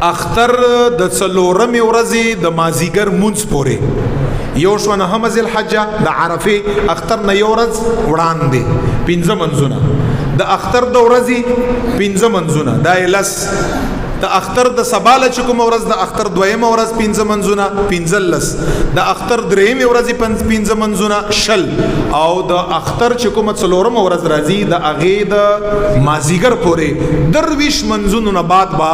اختر د څلورمې ورځې د مازیګر منځ پورې یو شو 9 ذی الحجه د عرفه اختر نه یو ورځ وړاندې 15 منځونه د اختر د ورځې 15 منځونه دا لس د اختر د سباله چې کوم ورځ د اختر دویمه ورځ 15 منځونه 15 د اختر دریمه ورځ 15 منځونه شل او د اختر چې کوم څلورمه ورځ راځي د اغه د مازیګر پورې درویش منځونو نه بعد با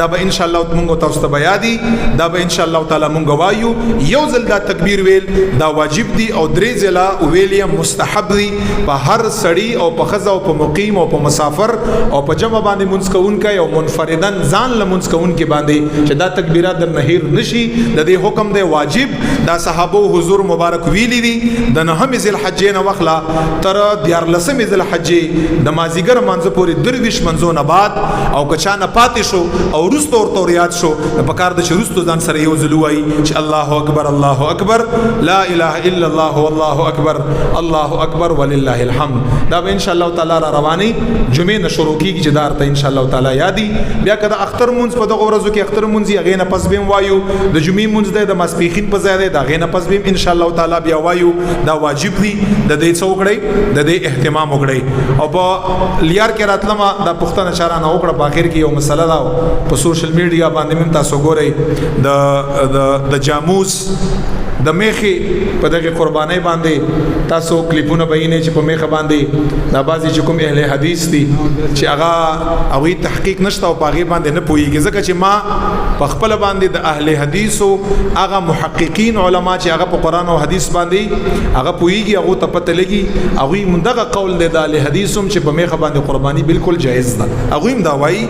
دا به ان شاء الله مونږ تاسو ته بیا دي دا به ان شاء الله تعالی مونږ وایو یو ځل دا تکبیر ویل دا واجب دي او درې ځله ویل مستحب دي په هر سړی او په خزا او په مقیم او په مسافر او په جمع باندې منځ کوونکی او منفردن ځان لمنځ کوون کې باندې چې دا تکبیرات در نهیر نشي د دې حکم دی واجب دا صحابه حضور مبارک ویلی دي د 9 ذی الحجه نه وخلا تر 14 ذی الحجه د مازیګر منځ پورې درویش منځونه بعد او کچا نه پاتې شو او رستو ورته ریاض شو په کار د شروستو ځان سره یو ځلوي چې الله اکبر لا اله الا الله والله اکبر ولله الحمد دا به ان شاء الله تعالی را رواني جمعې نه شروع کیږي چې دارته ان شاء الله تعالی یادي بیا کده اختر مونږ په دغه ورځو کې اختر مونږ یې غینه پس بیم وایو د جمعې مونږ د ماسپیخین په ځای د غینه پس بیم ان شاء الله تعالی بیا وایو دا واجب دي د دې څوکړې د دې اهتمام وکړي او په لیار کې راتلمه د پښتنه چاره نه وکړه په اخر کې یو مسله دا په سوشل میډیا باندې مم تاسو ګورئ د جاموس د میخي په دغه قرباني باندې تاسو کلیپونه بینه چې په میخه باندې دا بازي چې کوم اهل حدیث دي چې هغه تحقیق نشته او په هغه باندې نه پويږي ځکه چې ما په خپل باندې د اهل حدیثو هغه محققین علما چې هغه په قران او حدیث باندې هغه پويږي هغه ته پته لګي هغه مندغه قول دی د اهل حدیثوم چې په میخه باندې قرباني بالکل جایز ده هغه هم دا وایي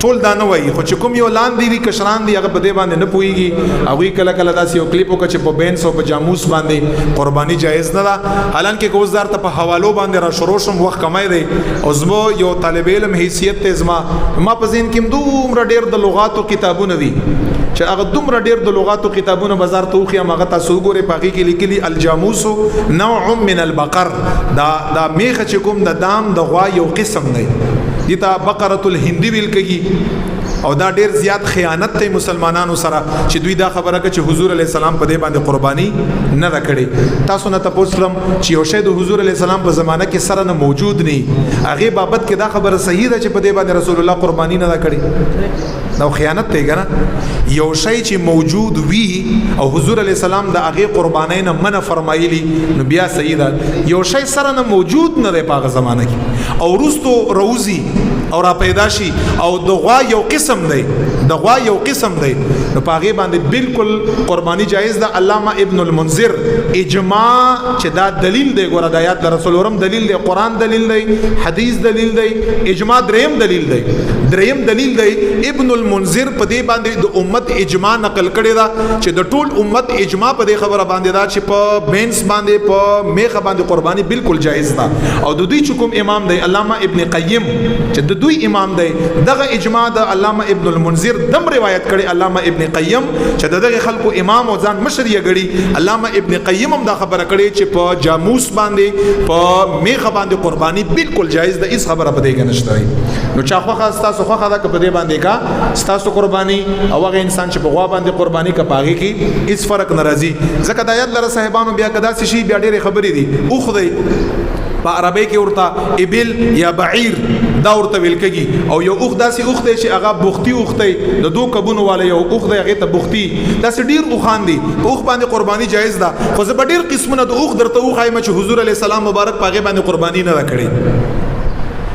ټول دا نه وایي خو چې کوم یو لاندې دي کشران دي هغه په دې باندې نه پويږي هغه کله کله داسې یو کلیپ وکړي چې په بینس او په جاموس باندې قرباني جایز نه ده حالانکه کوزدار ته په حوالو باندې را شروع شم وخت کمای دی او زمو یو طالب علم حیثیت ته زما په ذهن کې دومره ډیر د لغاتو کتابونه دي چې هغه دومره ډیر د لغاتو کتابونه بازار ته وخی هغه تاسو ګورئ پاږي کې لیکلي الجاموس نوع من البقر دا میخه چې کوم د دام د غوا یو قسم دی دته بقره الهندی ویل کېږي او دا ډیر زیات خیانت ته مسلمانانو سره چې دوی دا خبره کوي چې حضور علی السلام په دې باندې قرباني نه وکړي تاسو نه تاسو لم چې یو شی د حضور علی السلام په زمانه کې سره نه موجود نه هغه بابت کې دا خبره صحیح ده چې په دې باندې رسول الله قرباني نه وکړي دا خیانت ته ګره یو شی چې موجود وي او حضور علی السلام د هغه قرباني نه منع فرمایلی نو بیا صحیح ده یو شی سره نه موجود نه دی په هغه زمانه کې او رستو روزي او را پیدا شي او د غوا یو قسم قسم دی د غوا یو قسم دی نو پاغه باندې بالکل قربانی جایز ده علامه ابن المنذر اجماع چې دا دلیل دی ګوره د آیات د رسول اورم دلیل دی قران دلیل دی حدیث دلیل دی اجماع دریم دلیل دی ابن المنذر په دې باندې د امت اجماع نقل کړی دا چې د ټول امت اجماع په دې خبره باندې دا چې په بینس باندې په میخه باندې قربانی بالکل جایز ده او د دوی چکم امام دی علامه ابن قیم چې د دوی امام دی دغه اجماع د علامه ابن المنذر دم روایت کړي علامه ابن قیم چې دغه خلکو امام او ځان مشر یې غړي علامه ابن قیم هم دا خبره کړي چې په جاموس باندې په میخه باندې قربانی بالکل جایز ده اس خبره په دې کې نشته نو چا خو تاسو خو خدا په دې باندې کا تاسو قربانی او هغه انسان چې په غوا باندې قربانی کا پاږي کې هیڅ فرق ناراضي ځکه د آیات لره صاحبانو بیا کدا شي بیا ډېرې خبرې دي او خدای په عربی کې ورته ابل یا بعیر دا ورته ویل کېږي او یو اوخ داسې اوخ دی چې هغه بوختي اوخ دی د دوه کبونو والا یو اوخ دی هغه ته بوختي داسې ډیر اوخان دي په اوخ باندې قربانی جایز ده خو زه به ډیر قسمونه د اوخ درته اوخایم چې حضور علی السلام مبارک پاغه باندې قربانی نه کړی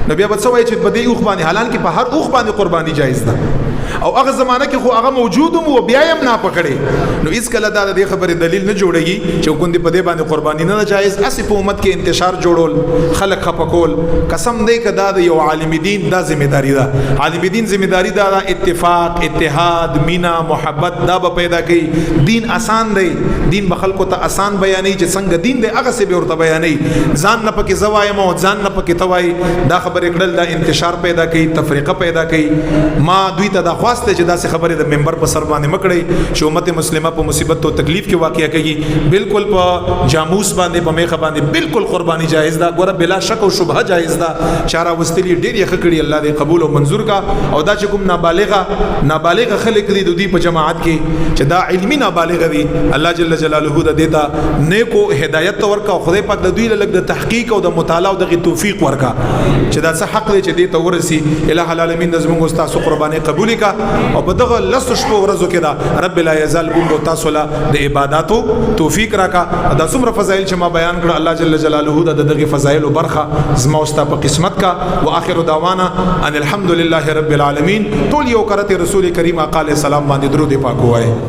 نو بیا به څه وایي چې په دې اوخ باندې حلال کې په هر اوخ باندې قربانی جایز ده او هغه زمانہ کې خو هغه موجود وو بیا یې نه پکړي نو اس کله دا د خبره دلیل نه جوړیږي چې کوم په دې باندې قربانی نه جایز اسی په امت کې انتشار جوړول خلق خپکول قسم دې کدا د یو عالم دین دا ذمہ ده عالم دین ذمہ داری دا اتفاق اتحاد مینا محبت دا به پیدا کوي دین آسان دی دین به خلکو ته آسان بیانې چې څنګه دین دی هغه څه به ورته بیانې ځان نه پکې زوایم او ځان نه پکې توای دا خبره کړل دا انتشار پیدا کوي تفریقه پیدا کوي ما دوی ته دا خواسته چې دا څه خبره د منبر په سر باندې مکړي چې امت مسلمه په مصیبت او تکلیف کې واقع کیږي بالکل په جاموس باندې په میخه باندې بالکل قربانی جایز ده ګوره بلا شک او شبهه جایز ده چاره وستلی ډیر یې خکړي الله دې قبول او منظور کا او دا چې کوم نابالغه خلک دي د دې په جماعت کې چې دا علمي نابالغه دي الله جل جلاله د دیتا نیکو هدایت ورکا او خدای پاک د دوی له د تحقیق او د مطالعه او د توفیق ورکا چې دا څه حق دی چې دې ته ورسي الہ العالمین د زموږ استاد قربانی قبول کا او په دغه لسو شپو ورځو کې دا رب لا یزال بو تاسو له د عبادتو توفیق راکا دا څومره فضایل چې ما بیان کړ الله جل جلاله د دغه فضایل او برخه زما واست په قسمت کا واخر دعوانا ان الحمد لله رب العالمین ټول یو کرته رسول کریم اقاله سلام باندې درود پاک وای